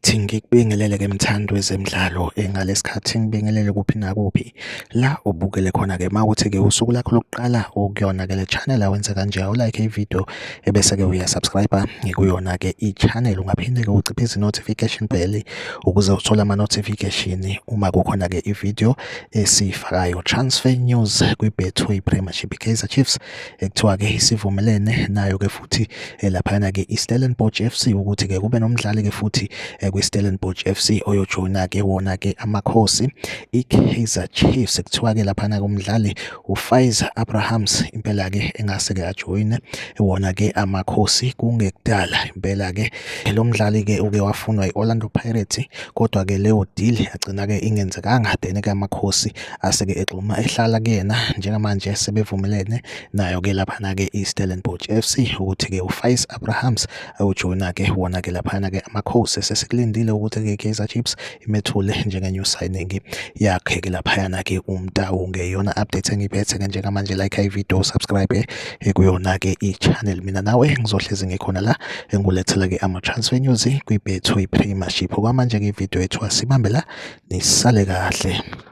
Ngithi ngikubingelele-ke mthandi wezemidlalo ngalesikhathi ngibingelele kuphi nakuphi la ubukele khona-ke mawukuthi-ke usuku lakho lokuqala ukuyona-ke le channel awenze kanje awulike ividiyo ebese-ke uyasubscribe kuyona-ke i-channel ungaphinde-ke uciphe i-notification bell ukuze uthole ama-notification uma kukhona-ke ividiyo esiyifakayo. Transfer news kwi-Betway Premiership i-Kaizer Chiefs ekuthiwa-ke isivumelene nayo-ke futhi laphana-ke i-Stellenbosch FC ukuthi-ke kube nomdlali-ke futhi kwi-Stellenbosch FC oyojoyina-ke wona-ke amakhosi i-Kaizer Chiefs kuthiwa-ke laphana-ke umdlali uFaizer Abrahams impela-ke engase-ke ajoyine wona-ke amakhosi kungekudala impela-ke lo mdlali-ke uke wafunwa i-Orlando Pirates kodwa-ke leyo deal yagcina-ke ingenzekanga then-ke amakhosi ase-ke egxuma ehlala kuyena njengamanje sebevumelene nayo-ke laphana-ke i-Stellenbosch FC ukuthi-ke uFaizer Abrahams ayojoyina-ke wona-ke laphana-ke amakhosi sekulindile ukuthi-ke i-Kaizer Chiefs imethule njenge-new signing yakhe-ke laphayana-ke uMtawu ngeyona update engiphethe-ke njengamanje. Like ividiyo, subscribe kuyona-ke i-channel. Mina nawe ngizohlezi ngikhona la engulethela-ke ama-transfer news kwi-Betway Premiership. Okwamanje-ke ividiyo yethu asibambe la, nisale kahle.